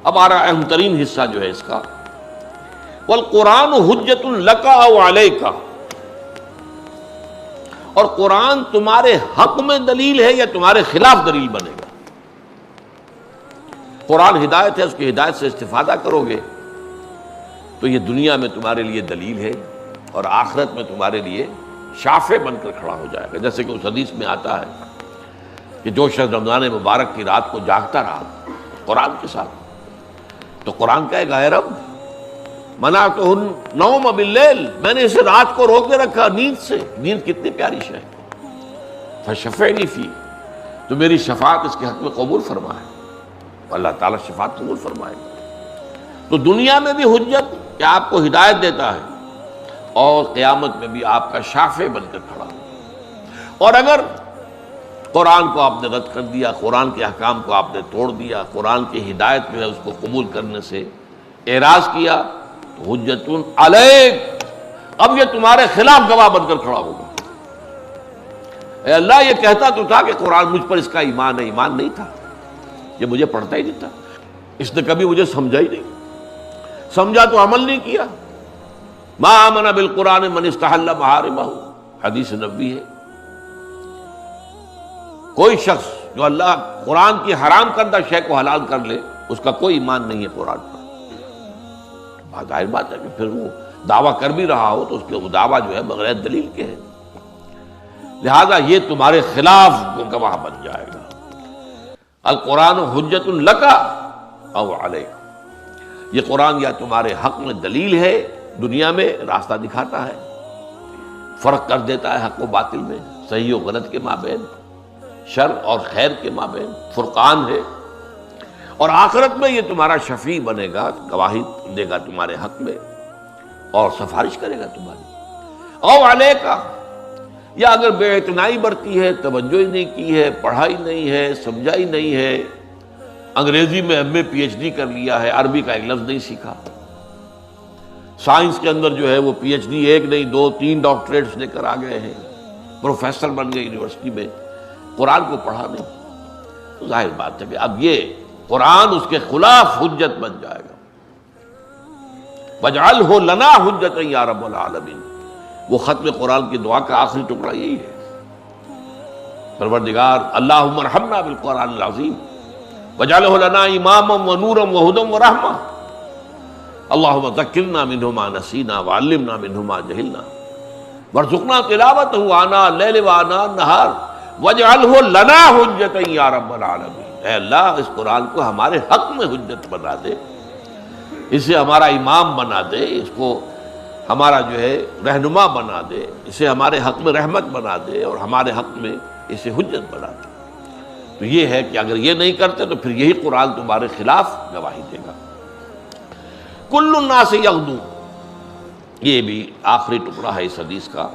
اب آ رہا اہم ترین حصہ جو ہے اس کا، وَالْقُرْآنُ حُجَّةٌ لَكَ أَوْ عَلَيْكَ، اور قرآن تمہارے حق میں دلیل ہے یا تمہارے خلاف دلیل بنے گا۔ قرآن ہدایت ہے، اس کی ہدایت سے استفادہ کرو گے تو یہ دنیا میں تمہارے لیے دلیل ہے، اور آخرت میں تمہارے لیے شافع بن کر کھڑا ہو جائے گا۔ جیسے کہ اس حدیث میں آتا ہے کہ جو شخص رمضان مبارک کی رات کو جاگتا رہا قرآن کے ساتھ، تو قرآن کہے گا اے رب منعتہ النوم باللیل، میں نے اسے رات کو روک کے رکھا نیند سے، نیند کتنی پیاری شے ہے، فشفعنی فی، تو میری شفاعت اس کے حق میں قبول فرمائے، اللہ تعالیٰ شفاعت قبول فرمائے گا۔ تو دنیا میں بھی حجت کہ آپ کو ہدایت دیتا ہے، اور قیامت میں بھی آپ کا شافع بن کر کھڑا ہو۔ اور اگر قرآن کو آپ نے رد کر دیا، قرآن کے احکام کو آپ نے توڑ دیا، قرآن کی ہدایت جو ہے اس کو قبول کرنے سے اعراض کیا، تو حجت علیک، اب یہ تمہارے خلاف گواہ بن کر کھڑا ہوگا۔ اے اللہ، یہ کہتا تو تھا کہ قرآن مجھ پر اس کا ایمان ہے، ایمان نہیں تھا، یہ مجھے پڑھتا ہی نہیں تھا، اس نے کبھی مجھے سمجھا ہی نہیں، سمجھا تو عمل نہیں کیا۔ ما آمن بالقرآن من استحل محارمہ، حدیث نبوی ہے، کوئی شخص جو اللہ قرآن کی حرام کردہ شے کو حلال کر لے، اس کا کوئی ایمان نہیں ہے قرآن پر۔ ظاہر بات ہے کہ پھر وہ دعویٰ کر بھی رہا ہو تو اس کے وہ دعویٰ جو ہے بغیر دلیل کے ہے، لہذا یہ تمہارے خلاف گواہ بن جائے گا۔ القرآن حجت لک او علیک، یہ قرآن یا تمہارے حق میں دلیل ہے، دنیا میں راستہ دکھاتا ہے، فرق کر دیتا ہے حق و باطل میں، صحیح و غلط کے مابین، شر اور خیر کے مابین، فرقان ہے، اور آخرت میں یہ تمہارا شفیع بنے گا، گواہی دے گا تمہارے حق میں اور سفارش کرے گا تمہاری۔ او علیکا، یا اگر بے اعتنائی برتی ہے، توجہ ہی نہیں کی ہے، پڑھائی نہیں ہے، سمجھا ہی نہیں ہے، انگریزی میں ایم اے پی ایچ ڈی کر لیا ہے، عربی کا ایک لفظ نہیں سیکھا، سائنس کے اندر جو ہے وہ پی ایچ ڈی ایک نہیں 2 3 ڈاکٹریٹس لے کر آ گئے ہیں، پروفیسر بن گئے یونیورسٹی میں، قرآن کو پڑھا نہیں، تو ظاہر بات ہے کہ اب یہ قرآن اس کے خلاف حجت بن جائے گا۔ وَاجْعَلْهُ لَنَا حُجَّةً یا رب العالمین، وہ ختم قرآن کی دعا کا آخری ٹکڑا یہی ہے، پروردگار اللہم ارحمنا بالقرآن العظیم وَاجْعَلْهُ لَنَا إِمَامًا وَنُورًا وَهُدًى وَرَحْمَةً اللہم ذکرنا منہ ما نسینا وعلمنا منہ ما جہلنا وارزقنا تلاوتہ آناء اللیل وآناء النہار واجعلہ لنا حجۃ یا رب العالمین، اے اللہ اس قرآن کو ہمارے حق میں حجت بنا دے، اسے ہمارا امام بنا دے، اس کو ہمارا جو ہے رہنما بنا دے، اسے ہمارے حق میں رحمت بنا دے، اور ہمارے حق میں اسے حجت بنا دے۔ تو یہ ہے کہ اگر یہ نہیں کرتے تو پھر یہی قرآن تمہارے خلاف گواہی دے گا۔ کل الناس یغدو، یہ بھی آخری ٹکڑا ہے اس حدیث کا،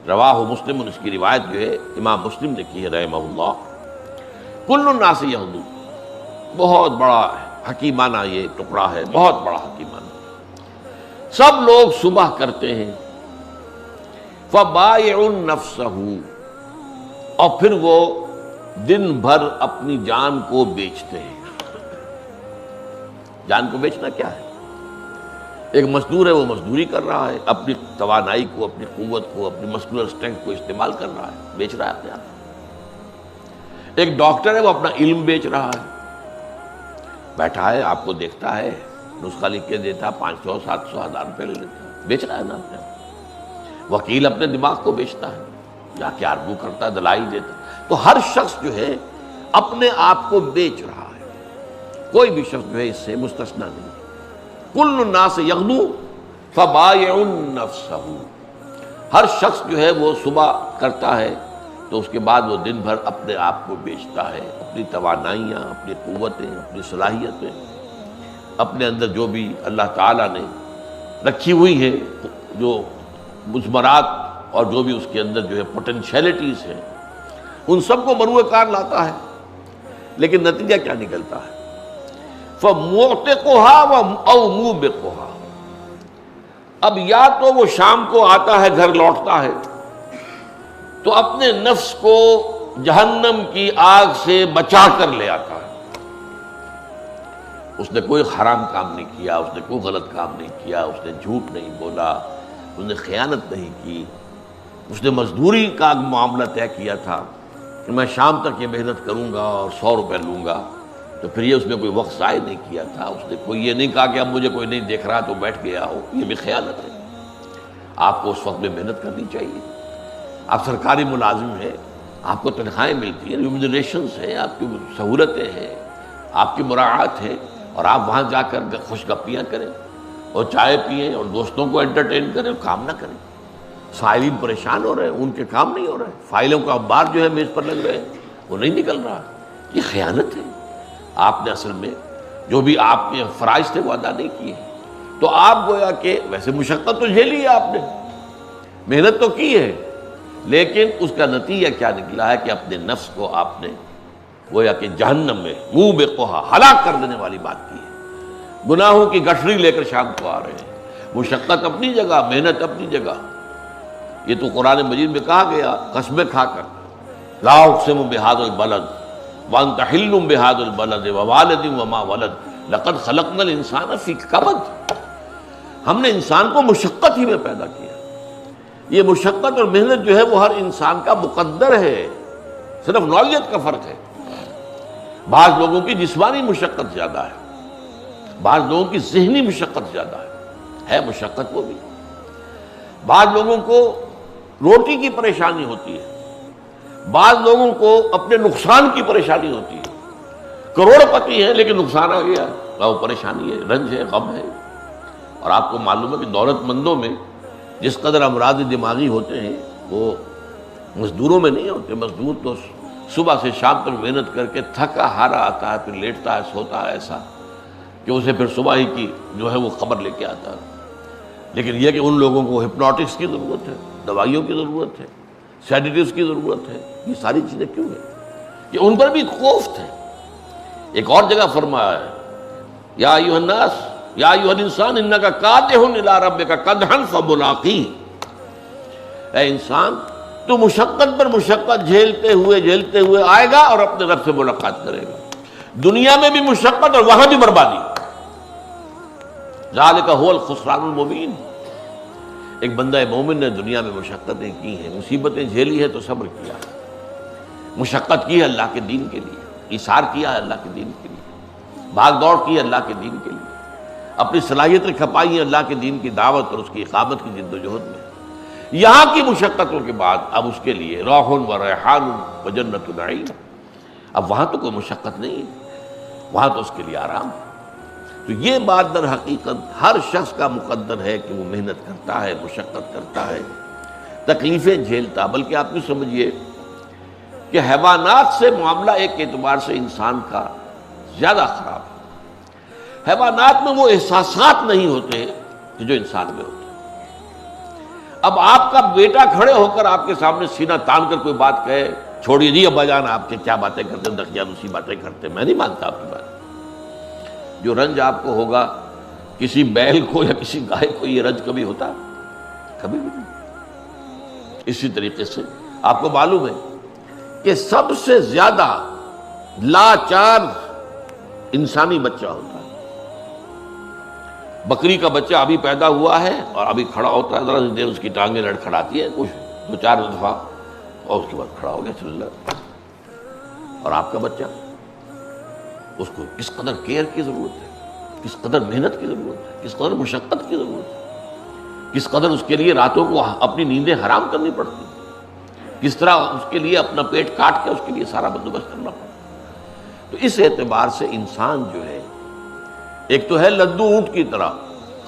رواہ مسلم، اس کی روایت جو ہے امام مسلم نے کی ہے رحمہ اللہ۔ کل الناس یغدو، بہت بڑا حکیمانہ یہ ٹکڑا ہے، بہت بڑا حکیمانہ، سب لوگ صبح کرتے ہیں، فبائع نفسہ، اور پھر وہ دن بھر اپنی جان کو بیچتے ہیں۔ جان کو بیچنا کیا ہے؟ ایک مزدور ہے، وہ مزدوری کر رہا ہے، اپنی توانائی کو، اپنی قوت کو، اپنی مسکولر اسٹرینتھ کو استعمال کر رہا ہے، بیچ رہا ہے اپنے آپ۔ ایک ڈاکٹر ہے وہ اپنا علم بیچ رہا ہے، بیٹھا ہے، آپ کو دیکھتا ہے، نسخہ لکھ کے دیتا، 500 700 1000 روپے لے لیتا ہے، بیچ رہا ہے نا اپنے۔ وکیل اپنے دماغ کو بیچتا ہے، جا کے آرگو کرتا ہے، دلائی دیتا ہے۔ تو ہر شخص جو ہے اپنے آپ کو بیچ رہا ہے، کوئی بھی شخص جو ہے اس سے مستثنا نہیں۔ کل الناس یغدو فبائع نفسہ، ہر شخص جو ہے وہ صبح کرتا ہے تو اس کے بعد وہ دن بھر اپنے آپ کو بیچتا ہے، اپنی توانائیاں، اپنی قوتیں، اپنی صلاحیتیں، اپنے اندر جو بھی اللہ تعالیٰ نے رکھی ہوئی ہے، جو مثمرات اور جو بھی اس کے اندر جو ہے پوٹینشیلٹیز ہیں، ان سب کو مروع کار لاتا ہے۔ لیکن نتیجہ کیا نکلتا ہے؟ فَمُعْتِقُهَا أَوْ مُوبِقُهَا، اب یا تو وہ شام کو آتا ہے، گھر لوٹتا ہے تو اپنے نفس کو جہنم کی آگ سے بچا کر لے آتا ہے۔ اس نے کوئی حرام کام نہیں کیا، اس نے کوئی غلط کام نہیں کیا، اس نے جھوٹ نہیں بولا، اس نے خیانت نہیں کی، اس نے مزدوری کا معاملہ طے کیا تھا کہ میں شام تک یہ محنت کروں گا اور 100 روپے لوں گا، تو پھر یہ اس نے کوئی وقت ضائع نہیں کیا تھا، اس نے کوئی یہ نہیں کہا کہ اب مجھے کوئی نہیں دیکھ رہا تو بیٹھ گیا ہو، یہ بھی خیانت ہے۔ آپ کو اس وقت میں محنت کرنی چاہیے۔ آپ سرکاری ملازم ہیں، آپ کو تنخواہیں ملتی ہیں، ریمونریشنز ہیں، آپ کی سہولتیں ہیں، آپ کی مراعات ہے، اور آپ وہاں جا کر خوش گپیاں کریں اور چائے پئیں اور دوستوں کو انٹرٹین کریں، کام نہ کریں۔ سائلین پریشان ہو رہے ہیں، ان کے کام نہیں ہو رہے، فائلوں کا انبار جو ہے میز پر لگ رہے ہیں وہ نہیں نکل رہا، یہ خیانت ہے۔ آپ نے اصل میں جو بھی آپ کے فرائض تھے وہ ادا نہیں کیے، تو آپ گویا کہ ویسے مشقت تو جھیلی ہے، آپ نے محنت تو کی ہے، لیکن اس کا نتیجہ کیا نکلا ہے کہ اپنے نفس کو آپ نے گویا کہ جہنم میں موبقھا، ہلاک کر دینے والی بات کی ہے۔ گناہوں کی گٹھری لے کر شام کو آ رہے ہیں، مشقت اپنی جگہ، محنت اپنی جگہ۔ یہ تو قرآن مجید میں کہا گیا قسمیں کھا کر، لا اقسم بہذا البلد وانت حل بہذا البلد ووالد وما ولد لقد خلقنا الانسان فی کبد، ہم نے انسان کو مشقت ہی میں پیدا کیا۔ یہ مشقت اور محنت جو ہے وہ ہر انسان کا مقدر ہے، صرف نوعیت کا فرق ہے۔ بعض لوگوں کی جسمانی مشقت زیادہ ہے، بعض لوگوں کی ذہنی مشقت زیادہ ہے مشقت وہ بھی۔ بعض لوگوں کو روٹی کی پریشانی ہوتی ہے، بعض لوگوں کو اپنے نقصان کی پریشانی ہوتی ہے، کروڑ پتی ہے لیکن نقصان آ گیا، وہ پریشانی ہے، رنج ہے، غم ہے۔ اور آپ کو معلوم ہے کہ دولت مندوں میں جس قدر امراض دماغی ہوتے ہیں وہ مزدوروں میں نہیں ہوتے۔ مزدور تو صبح سے شام تک محنت کر کے تھکا ہارا آتا ہے، پھر لیٹتا ہے، سوتا ہے ایسا کہ اسے پھر صبح ہی کی جو ہے وہ خبر لے کے آتا ہے۔ لیکن یہ کہ ان لوگوں کو ہپنوٹکس کی ضرورت ہے، دوائیوں کی ضرورت ہے، سیڈیٹیوز کی ضرورت ہے، یہ ساری چیزیں کیوں ہیں؟ کہ ان پر بھی خوف ہے۔ ایک اور جگہ فرمایا ہے یا ایھا الناس یا ایھا الانسان انک کادح الی ربک کدحا فملاقیہ، اے انسان تو مشقت پر مشقت جھیلتے ہوئے آئے گا اور اپنے رب سے ملاقات کرے گا۔ دنیا میں بھی مشقت اور وہاں بھی بربادی۔ ذالک ھو الخسران المبین، ایک بندہ مومن نے دنیا میں مشقتیں کی ہیں، مصیبتیں جھیلی ہے تو صبر کیا، مشقت کی ہے اللہ کے دین کے لیے، ایثار کیا ہے اللہ کے دین کے لیے، بھاگ دوڑ کی ہے اللہ کے دین کے لیے، اپنی صلاحیتیں کھپائی ہیں اللہ کے دین کی دعوت اور اس کی اقامت کی جد و جہد میں۔ یہاں کی مشقتوں کے بعد اب اس کے لیے روح و ریحان و جنت نعیم، اب وہاں تو کوئی مشقت نہیں ہے، وہاں تو اس کے لیے آرام ہے۔ تو یہ بات در حقیقت ہر شخص کا مقدر ہے کہ وہ محنت کرتا ہے، مشقت کرتا ہے، تکلیفیں جھیلتا۔ بلکہ آپ بھی سمجھیے کہ حیوانات سے معاملہ ایک اعتبار سے انسان کا زیادہ خراب ہے۔ حیوانات میں وہ احساسات نہیں ہوتے کہ جو انسان میں ہوتے۔ اب آپ کا بیٹا کھڑے ہو کر آپ کے سامنے سینہ تان کر کوئی بات کہے، چھوڑیے جی ابا جان آپ کے کیا باتیں کرتے ہیں، دقیانوسی باتیں کرتے ہیں، میں نہیں مانتا آپ کی بات۔ جو رنج آپ کو ہوگا کسی بیل کو یا کسی گائے کو یہ رنج کبھی ہوتا؟ کبھی بھی نہیں۔ اسی طریقے سے آپ کو معلوم ہے کہ سب سے زیادہ لاچار انسانی بچہ ہوتا ہے۔ بکری کا بچہ ابھی پیدا ہوا ہے اور ابھی کھڑا ہوتا ہے، ذرا سی دیر اس کی ٹانگیں لڑکھڑاتی ہے کچھ 2-4 دفعہ اور اس کے بعد کھڑا ہو گیا، چل رہا۔ اور آپ کا بچہ، اس کو کس قدر کیئر کی ضرورت ہے، کس قدر محنت کی ضرورت ہے، کس قدر مشقت کی ضرورت ہے، کس قدر اس کے لیے راتوں کو اپنی نیندیں حرام کرنی پڑتی ہیں، کس طرح اس کے لیے اپنا پیٹ کاٹ کے اس کے لیے سارا بندوبست کرنا پڑتا ہے۔ تو اس اعتبار سے انسان جو ہے، ایک تو ہے لدو اونٹ کی طرح،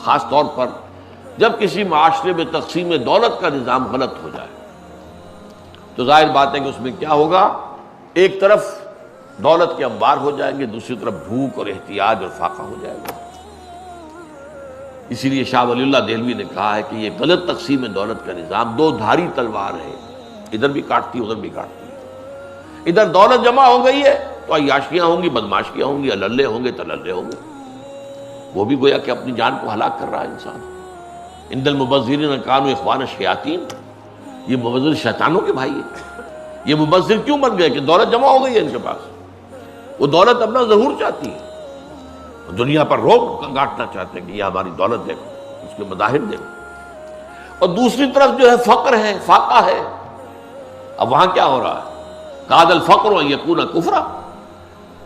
خاص طور پر جب کسی معاشرے میں تقسیم دولت کا نظام غلط ہو جائے تو ظاہر بات ہے کہ اس میں کیا ہوگا، ایک طرف دولت کے انبار ہو جائیں گے، دوسری طرف بھوک اور احتیاج اور فاقہ ہو جائے گا۔ اسی لیے شاہ ولی اللہ دہلوی نے کہا ہے کہ یہ غلط تقسیم دولت کا نظام دو دھاری تلوار ہے، ادھر بھی کاٹتی ہے ادھر بھی کاٹتی ہے۔ ادھر دولت جمع ہو گئی ہے تو عیاشیاں ہوں گی، بدماشیاں ہوں گی، اللے ہوں گے تللے ہوں گے، وہ بھی گویا کہ اپنی جان کو ہلاک کر رہا ہے انسان۔ ان المبذرین کانوا اخوان الشیاطین، یہ مبذر شیطانوں کے بھائی ہیں۔ یہ مبذر کیوں بن گئے کہ دولت جمع ہو گئی ہے ان کے پاس، وہ دولت اپنا ظہور چاہتی ہے، دنیا پر روب گاٹنا چاہتے ہیں کہ یہ ہماری دولت دیکھو، اس کے مظاہر دیکھو۔ اور دوسری طرف جو ہے فقر ہے، فاقہ ہے۔ اب وہاں کیا ہو رہا ہے، کاد الفقر ان یکون کفرا،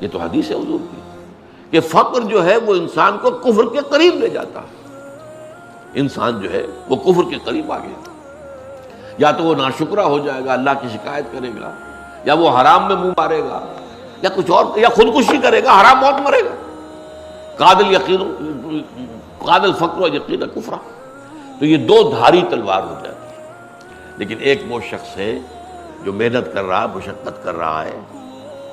یہ تو حدیث ہے حضور کی کہ فقر جو ہے وہ انسان کو کفر کے قریب لے جاتا ہے۔ انسان جو ہے وہ کفر کے قریب آ گیا، یا تو وہ ناشکرا ہو جائے گا، اللہ کی شکایت کرے گا، یا وہ حرام میں منہ مارے گا، یا کچھ اور، یا خودکشی کرے گا، حرام موت مرے گا۔ قاد الفقر یقین کفرا، تو یہ دو دھاری تلوار ہو جاتی ہے۔ لیکن ایک وہ شخص ہے جو محنت کر رہا ہے، مشقت کر رہا ہے،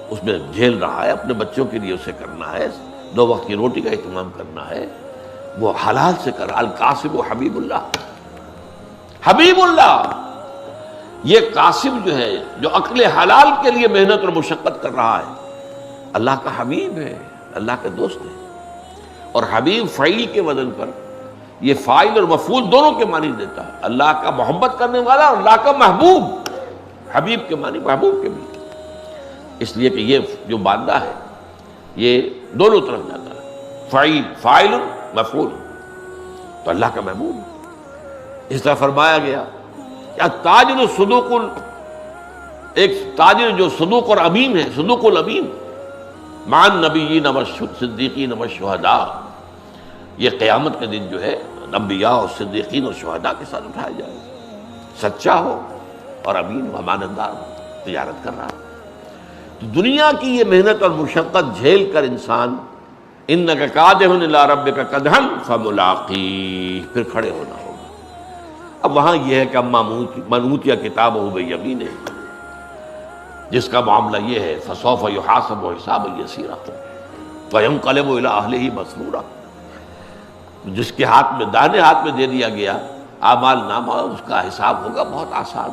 اس میں جھیل رہا ہے، اپنے بچوں کے لیے اسے کرنا ہے، 2 وقت کی روٹی کا اہتمام کرنا ہے، وہ حلال سے کر رہا۔ القاسب حبیب اللہ، حبیب اللہ، یہ قاسم جو ہے جو عقل حلال کے لیے محنت اور مشقت کر رہا ہے، اللہ کا حبیب ہے، اللہ کا دوست ہے۔ اور حبیب فعیل کے وزن پر یہ فاعل اور مفعول دونوں کے معنی دیتا ہے، اللہ کا محبت کرنے والا اور اللہ کا محبوب۔ حبیب کے معنی محبوب کے بھی، اس لیے کہ یہ جو مادہ ہے یہ دونوں طرف جاتا ہے، فاعل مفعول، تو اللہ کا محبوب ہے۔ اس طرح فرمایا گیا کہ تاجر الصدوق، ایک تاجر جو صدوق اور امین ہے، صدوق الامین، مع النبیین والصدیقین والشہداء، یہ قیامت کے دن جو ہے انبیاء اور صدیقین اور شہداء کے ساتھ اٹھایا جائے گا۔ سچا ہو اور امین و امانتدار ہو، تجارت کر رہا ہے۔ تو دنیا کی یہ محنت اور مشقت جھیل کر انسان انک کادح الی ربک کدحا فملاقیہ، پھر کھڑے ہونا ہوگا۔ اب وہاں یہ ہے کہ اما من اوتی کتابہ بیمینہ، جس کا معاملہ یہ ہے فسوف یحاسب حسابا یسیرا وینقلب الی اہلہ مسرورا، جس کے ہاتھ میں، داہنے ہاتھ میں دے دیا گیا اعمال نامہ، اس کا حساب ہوگا بہت آسان۔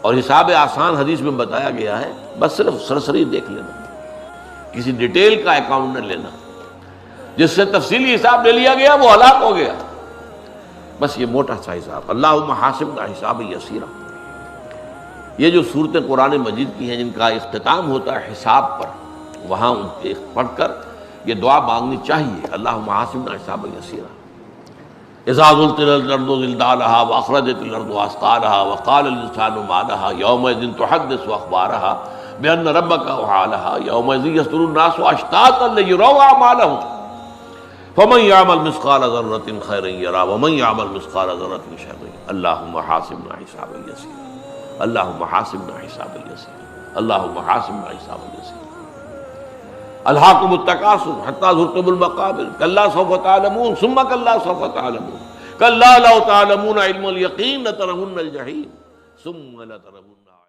اور حساب آسان حدیث میں بتایا گیا ہے، بس صرف سرسری دیکھ لینا، کسی ڈیٹیل کا اکاؤنٹ نہ لینا۔ جس سے تفصیلی حساب لے لیا گیا وہ ہلاک ہو گیا، بس یہ موٹا سا حساب۔ اللہم حاسبنا حسابا یسیرا، یہ جو صورتیں قرآن مجید کی ہیں جن کا اختتام ہوتا ہے حساب پر، وہاں ان کے پڑھ کر یہ دعا مانگنی چاہیے، اللہم حاسبنا حسابا یسیرا۔ اذا زلزلت الارض زلزالها واخرجت الارض اثقالها وقال الانسان ما لها يومئذ تحدث اخبارها بان ربك اوحى لها يومئذ يصدر الناس اشتاتا ليروا اعمالهم فمن يعمل مثقال ذرة خيرا يره ومن يعمل مثقال ذرة شرا يره اللهم حاسبنا حسابا يسيرا اللهم حاسبنا حسابا يسيرا اللهم حاسبنا حسابا يسيرا۔ الہاکم التکاثر حتی زرتم المقابر کلا سوف تعلمون ثم کلا سوف تعلمون کلا لو تعلمون علم الیقین لترون الجحیم ثم لترونها